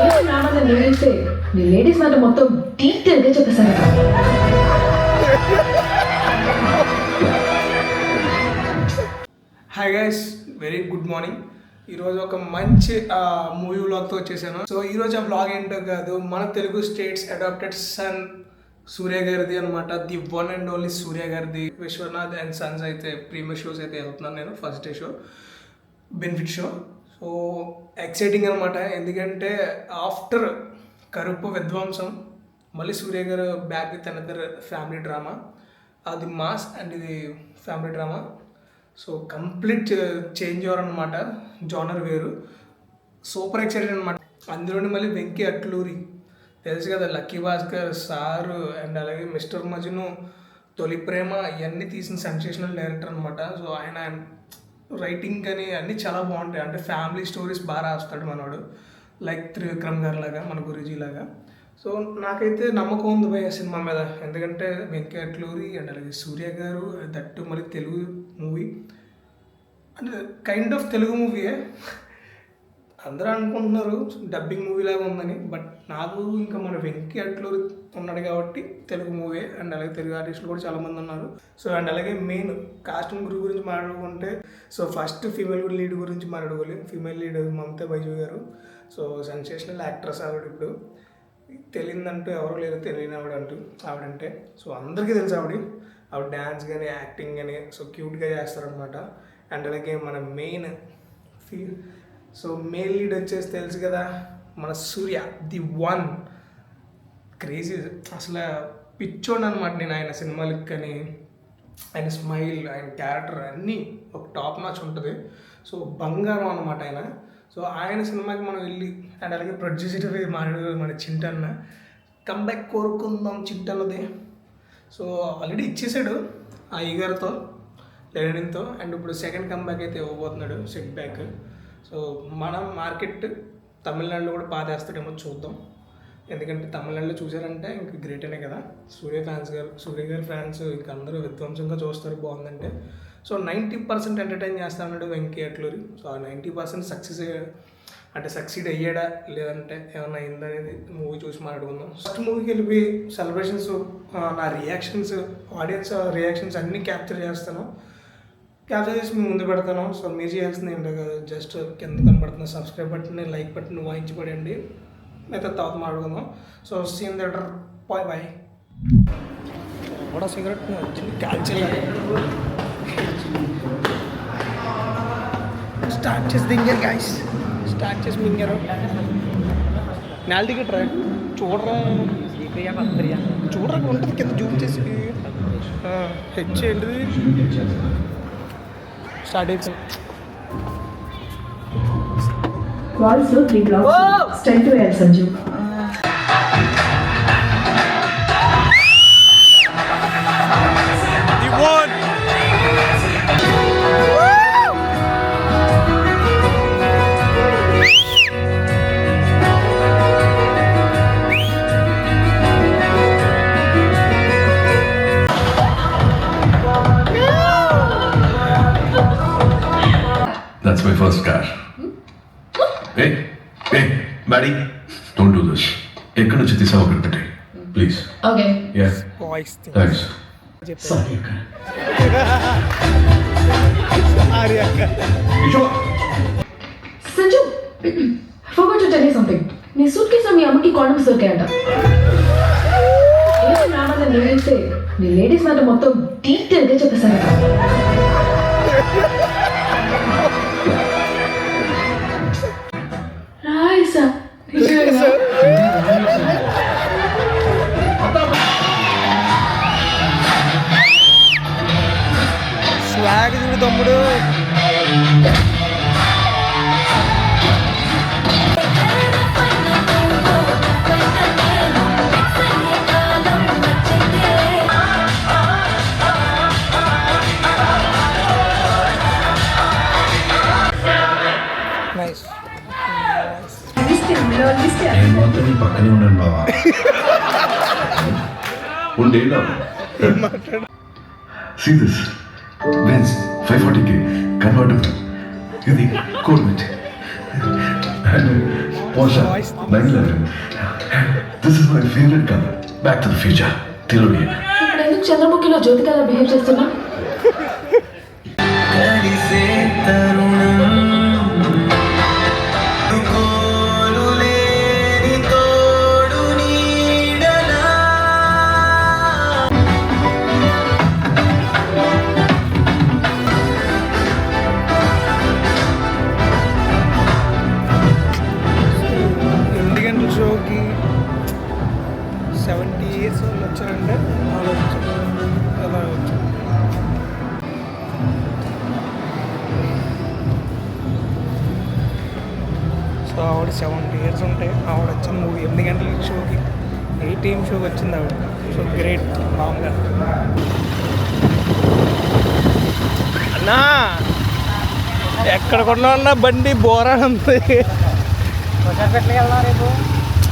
ఏంటి నాన్న నేనైతే నీ లేడీస్ మాట మొత్తం డీటెయిల్గా చెప్పేశారు. Hi guys, very good morning. ఈరోజు ఒక మంచి మూవీ వ్లాగ్తో వచ్చేసాను. సో ఈరోజు ఆ వ్లాగ్ ఏంటో కాదు, మన తెలుగు స్టేట్స్ అడాప్టెడ్ సన్ సూర్య గారిది అనమాట. ది వన్ అండ్ ఓన్లీ సూర్య గారిది. విశ్వనాథ్ అండ్ సన్స్ అయితే ప్రీమియర్ షోస్ అయితే వెళ్తున్నాను నేను. First day show, benefit show. So exciting అనమాట, ఎందుకంటే ఆఫ్టర్ కరుపు విధ్వంసం మళ్ళీ సూర్య గారు back with another family drama. అది మాస్ అండ్ ఇది family drama. So complete change over అనమాట, జానర్ వేరు. సూపర్ ఎక్సైటెడ్ అనమాట. అందులోని మళ్ళీ వెంకీ అట్లూరి తెలుసు కదా, లక్కీ భాస్కర్ సారు అండ్ అలాగే మిస్టర్ మజ్ను, తొలి ప్రేమ, ఇవన్నీ తీసిన సెన్సేషనల్ డైరెక్టర్ అనమాట. సో ఆయన రైటింగ్ కానీ అన్నీ చాలా బాగుంటాయి. అంటే ఫ్యామిలీ స్టోరీస్ బాగా రాస్తాడు మనోడు, లైక్ త్రివిక్రమ్ గారు లాగా, మన గురూజీ లాగా. సో నాకైతే నమ్మకం ఉంది భయ సినిమా మీద, ఎందుకంటే వెంకీ అట్లూరి అండ్ అలాగే సూర్య గారు, దట్టు మళ్ళీ తెలుగు మూవీ అంటే కైండ్ ఆఫ్ తెలుగు మూవీయే. అందరూ అనుకుంటున్నారు డబ్బింగ్ మూవీ లాగా ఉందని, బట్ నాకు ఇంకా మన వెంకీ అట్లూరి ఉన్నాడు కాబట్టి తెలుగు మూవీ. అండ్ అలాగే తెలుగు ఆర్టిస్టులు కూడా చాలామంది ఉన్నారు. సో అండ్ అలాగే మెయిన్ కాస్ట్యూమ్ గురించి మాట్లాడుకుంటే, సో ఫస్ట్ ఫీమేల్ లీడ్ గురించి మాట్లాడుకోవాలి. ఫీమేల్ లీడ్ మమతా బైజు గారు. సో సెన్సేషనల్ యాక్ట్రెస్ ఆవిడ. ఇప్పుడు తెలియదంటూ ఎవరు లేరు, తెలియని ఆవిడంటే. సో అందరికీ తెలుసు ఆవిడ డ్యాన్స్ కానీ యాక్టింగ్ కానీ సో క్యూట్గా చేస్తారనమాట. అండ్ అలాగే మన మెయిన్ సో మేల్ లీడ్ వచ్చేసి తెలుసు కదా, మన సూర్య, ది వన్. క్రేజీ అసలు పిచ్చోండి అనమాట నేను ఆయన సినిమాలకి. కానీ ఆయన స్మైల్, ఆయన క్యారెక్టర్ అన్నీ ఒక టాప్ నాచ్ ఉంటుంది. సో బంగారం అనమాట ఆయన. సో ఆయన సినిమాకి మనం వెళ్ళి అండ్ అలాగే ప్రొడ్యూసర్ మాట్లాడు మన చింటన్న, కంబ్యాక్ కోరుకుందాం చింటన్నది. సో ఆల్రెడీ ఇచ్చేసాడు ఆ ఈగర్తో, లెనిన్తో. అండ్ ఇప్పుడు సెకండ్ కంబ్యాక్ అయితే ఇవ్వబోతున్నాడు, సెట్ బ్యాక్. సో మన మార్కెట్ తమిళనాడులో కూడా పాదేస్తాడేమో చూద్దాం. ఎందుకంటే తమిళనాడులో చూసారంటే ఇంక గ్రేట్ అనే కదా. సూర్య గారి ఫ్యాన్స్ ఇంక అందరూ విధ్వంసంగా చూస్తారు బాగుందంటే. సో 90% ఎంటర్టైన్ చేస్తా ఉన్నాడు వెంకీ అట్లూరి. సో ఆ 90% సక్సెస్ అంటే సక్సీడ్ అయ్యాడా లేదంటే ఏమన్నా అయిందనేది మూవీ చూసి మాట్లాడుకుందాం. ఫస్ట్ మూవీకి వెళ్ళిపోయి సెలబ్రేషన్స్, నా రియాక్షన్స్, ఆడియన్స్ రియాక్షన్స్ అన్నీ క్యాప్చర్ చేసి మేము ముందు పెడతాను. సో మీరు చేయాల్సింది ఏంటో కదా, జస్ట్ కింద కనబడుతున్న సబ్స్క్రైబ్ బటన్, లైక్ బటన్ వాయించి పడండి. మిగతా తర్వాత మాట్లాడుకుందాం. So scene theatre, bye bye. కూడా సిగరెట్ క్యాన్సిల్ స్టార్ట్ చేసి దింగారు గాయస్, స్టార్ట్ చేసి మింగారు. నాలుగు ట్రై చూడరా ఉంటుంది కింద జూమ్ చేసి హెచ్ ఏంటిది స్టార్ట్ అయిపోయింది. వాల్స్లో 3 blocks, 10 to 12 Sanju. That's my first car. Hey, buddy, don't do this. ఎక్కడి నుంచి తీసావు అక్కడ పెట్టే, please. Okay. Yeah. Voice Thanks. Sorry, అక్క. Sanju, forgot to tell you something. నీ సూట్ కేసులో మీ అమ్మకి కాండమ్స్ దొరికాయంట. ఏంటి నాన్న నేనైతే నీ లేడీస్ మాట మొత్తం డీటెయిల్గా చెప్పేశారు. రాయిసా స్వాగ్ చూడు తమ్ముడు. నైస్. నేను మాత్రం నీ పక్కనే ఉన్నాను బావా. ఉండేలా See this, Benz 540K convertible. ఇది కోల్మెట్. Porsche 911. This is my favorite car. Back to the future. Tilly. ఇప్పుడు ఎందుకు చంద్రముఖిలో జ్యోతికలా బిహేవ్ చేస్తున్నా? షోకి 70 years వాళ్ళు వచ్చారంటే ఆలోచించారు అలా వచ్చారు. సో ఆవిడ 70 years ఉంటే ఆవిడ వచ్చిన మూవీ 8 గంటల షోకి 8 AM షోకి వచ్చింది ఆవిడ. సో గ్రేట్ బాగుంది అన్నా. ఎక్కడ కొన్నా బండి బోరానంది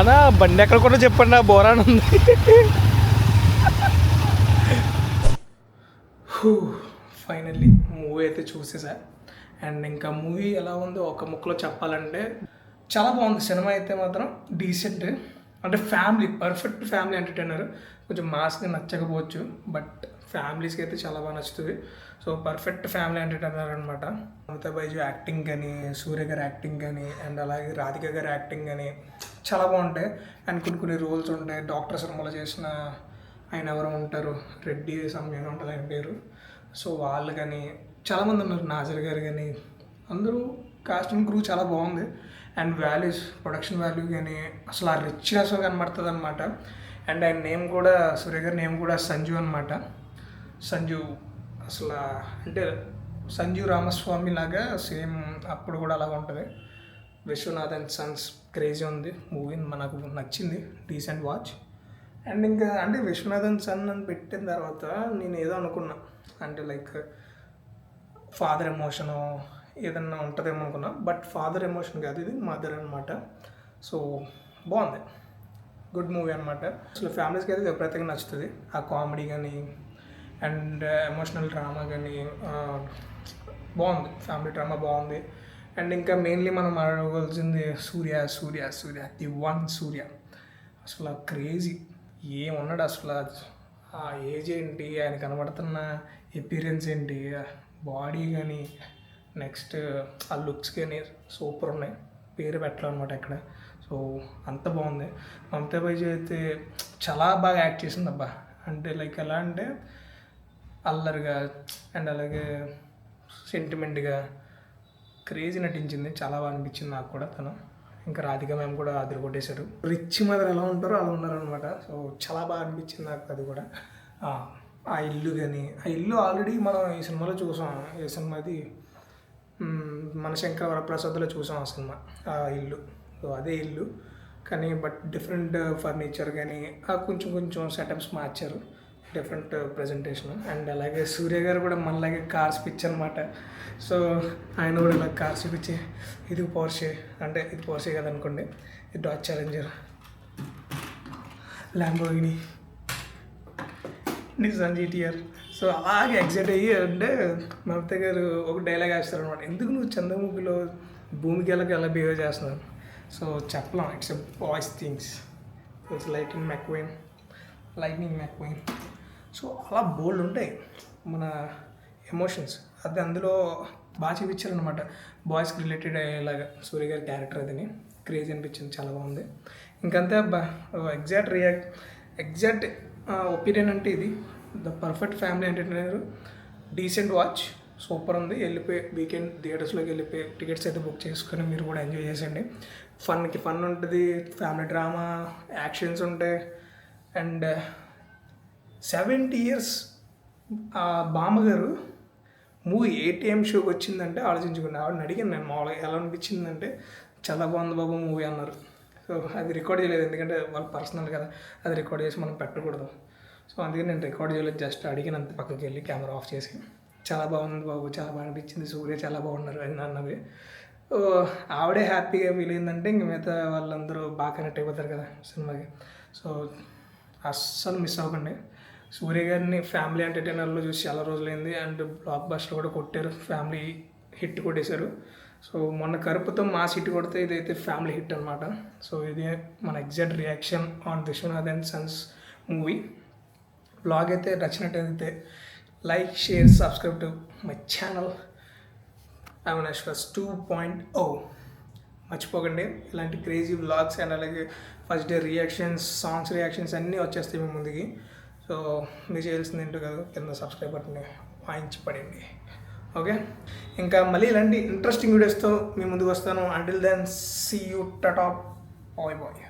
అన్నా. బండి ఎక్కడ కూడా చెప్పండి, ఆ బోరాన్ ఉంది. ఫైనల్లీ మూవీ అయితే చూసేసా. అండ్ ఇంకా మూవీ ఎలా ఉందో ఒక ముక్కలో చెప్పాలంటే చాలా బాగుంది. సినిమా అయితే మాత్రం డీసెంట్, అంటే ఫ్యామిలీ పర్ఫెక్ట్ ఫ్యామిలీ ఎంటర్టైనర్. కొంచెం మాస్గా నచ్చకపోవచ్చు, బట్ ఫ్యామిలీస్కి అయితే చాలా బాగా నచ్చుతుంది. సో పర్ఫెక్ట్ ఫ్యామిలీ ఎంటర్టైనర్ అనమాట. మమతా బైజు యాక్టింగ్ కానీ, సూర్య గారి యాక్టింగ్ కానీ, అండ్ అలాగే రాధిక గారి యాక్టింగ్ కానీ చాలా బాగుంటాయి. అండ్ కొన్ని రోల్స్ ఉంటాయి. డాక్టర్ సినిమాలో చేసిన ఆయన ఎవరో ఉంటారు, రెడ్డి సమయం ఉంటుంది ఆయన పేరు. సో వాళ్ళు కానీ చాలామంది ఉన్నారు, నాజర్ గారు కానీ, అందరూ కాస్టింగ్ క్రూ చాలా బాగుంది. అండ్ వాల్యూస్, ప్రొడక్షన్ వాల్యూ కానీ అసలు ఆ రిచ్నెస్ కనబడుతుంది అనమాట. అండ్ ఆయన నేమ్ కూడా, సూర్య గారి నేమ్ కూడా సంజు అనమాట. సంజు అసలు అంటే సంజు రామస్వామి లాగా సేమ్ అప్పుడు కూడా అలాగ ఉంటుంది. విశ్వనాథ్ అండ్ సన్స్ క్రేజీ ఉంది మూవీ, మనకు నచ్చింది, డీసెంట్ వాచ్. అండ్ ఇంకా అంటే విశ్వనాథ్ అండ్ సన్ అని పెట్టిన తర్వాత నేను ఏదో అనుకున్నా, అంటే లైక్ ఫాదర్ ఎమోషను ఏదన్నా ఉంటుందేమో అనుకున్నా. బట్ ఫాదర్ ఎమోషన్ కాదు, ఇది మదర్ అనమాట. సో బాగుంది, గుడ్ మూవీ అనమాట. అసలు ఫ్యామిలీస్కి అయితే విపరీతంగా నచ్చుతుంది. ఆ కామెడీ కానీ అండ్ ఎమోషనల్ డ్రామా కానీ బాగుంది, ఫ్యామిలీ డ్రామా బాగుంది. అండ్ ఇంకా మెయిన్లీ మనం అడగవలసింది సూర్య ది వన్ సూర్య. అసలు క్రేజీ ఏమున్నాడు అసలు. ఆ ఏజ్ ఏంటి, ఆయన కనబడుతున్న ఎపీరియన్స్ ఏంటి, బాడీ కానీ నెక్స్ట్ ఆ లుక్స్ కానీ సూపర్ ఉన్నాయి. పేరు పెట్టాలన్నమాట ఇక్కడ. సో అంత బాగుంది. మమతా బైజు అయితే చాలా బాగా యాక్ట్ చేసింది అబ్బా. అంటే లైక్ ఎలా అంటే అల్లరిగా అండ్ అలాగే సెంటిమెంట్గా క్రేజీ నటించింది. చాలా బాగా అనిపించింది నాకు కూడా తను. ఇంకా రాధిక మ్యామ్ కూడా అదిరి కొట్టేశారు. రిచ్ మదర్ ఎలా ఉంటారో అలా ఉన్నారనమాట. సో చాలా బాగా అనిపించింది నాకు అది కూడా. ఆ ఇల్లు కానీ, ఆ ఇల్లు ఆల్రెడీ మనం ఈ సినిమాలో చూసాం. ఏ సినిమాది, మన శంకర వరప్రసాద్లో చూసాం ఆ సినిమా, ఆ ఇల్లు. సో అదే ఇల్లు కానీ బట్ డిఫరెంట్ ఫర్నిచర్ కానీ కొంచెం సెటప్స్ మార్చారు, డిఫరెంట్ ప్రజెంటేషన్. అండ్ అలాగే సూర్య గారు కూడా మనలాగే కార్స్ పిచ్ అనమాట. సో ఆయన కూడా ఇలా కార్స్ పిచ్చి, ఇది పోర్షే అంటే ఇది పోర్షే కదనుకోండి, ఇది Dodge challenger, Lamborghini, Nissan GTR. So అలాగే ఎగ్జైట్ అయ్యి అంటే మమతా గారు ఒక డైలాగ్ వేస్తారు అనమాట, ఎందుకు నువ్వు చంద్రముఖిలో భూమికి ఎలా బిహేవ్ చేస్తున్నావు. సో చెప్పలేం, it's a boys things. It's lightning McQueen. So అలా బోల్డ్ ఉంటాయి మన ఎమోషన్స్. అది అందులో బాగా చూపించారనమాట, బాయ్స్కి రిలేటెడ్ అయ్యేలాగా సూర్య గారి క్యారెక్టర్. అదిని క్రేజీ అనిపించింది, చాలా బాగుంది. ఇంకంతే అబ్బా. ఎగ్జాక్ట్ ఒపీనియన్ అంటే ఇది the perfect family entertainer, decent watch, super ఉంది. వెళ్ళిపోయి వీకెండ్ థియేటర్స్లోకి వెళ్ళిపోయి టికెట్స్ అయితే బుక్ చేసుకొని మీరు కూడా ఎంజాయ్ చేసేయండి. ఫన్ ఉంటుంది, ఫ్యామిలీ డ్రామా, యాక్షన్స్ ఉంటాయి. అండ్ 70 years బామ్మగారు మూవీ 8 AM షోకి వచ్చిందంటే ఆలోచించుకోండి. ఆవిడని అడిగాను నేను మామూలుగా ఎలా అనిపించిందంటే, చాలా బాగుంది బాబు మూవీ అన్నారు. సో అది రికార్డ్ చేయలేదు, ఎందుకంటే వాళ్ళు పర్సనల్ కదా, అది రికార్డ్ చేసి మనం పెట్టకూడదు. సో అందుకని నేను రికార్డ్ చేయలేదు, జస్ట్ అడిగినంత పక్కకి వెళ్ళి కెమెరా ఆఫ్ చేసి, చాలా బాగుంది బాబు, చాలా బాగా అనిపించింది, సూర్య చాలా బాగున్నారు అని అన్నది. ఆవిడే హ్యాపీగా ఫీల్ అయిందంటే ఇంక మిగతా వాళ్ళందరూ బాగా కనెక్ట్ అయిపోతారు కదా సినిమాకి. సో అస్సలు మిస్ అవ్వకండి. సూర్య గారిని ఫ్యామిలీ ఎంటర్టైనర్లో చూసి చాలా రోజులైంది. అండ్ బ్లాక్ బస్టర్ కూడా కొట్టారు, ఫ్యామిలీ హిట్ కొట్టేశారు. సో మొన్న కరుపుతో మా సిటీ కొడితే ఇదైతే ఫ్యామిలీ హిట్ అనమాట. సో ఇది మన exact reaction on Vishwanath and sons movie. Blog అయితే నచ్చినట్టయితే like, share, subscribe to my channel Avinash 2.0. మర్చిపోకండి, ఇలాంటి క్రేజీ వ్లాగ్స్ అండ్ అలాగే first day reactions, songs reactions అన్నీ వచ్చేస్తాయి మీ ముందుకి. సో మీరు చేయాల్సింది ఏంటో కాదు, కింద సబ్స్క్రైబ్ బటన్ని వాయించి పడండి. ఓకే, ఇంకా మళ్ళీ ఇలాంటి ఇంట్రెస్టింగ్ వీడియోస్తో మీ ముందుకు వస్తాను. Until then see you, tata, bye bye.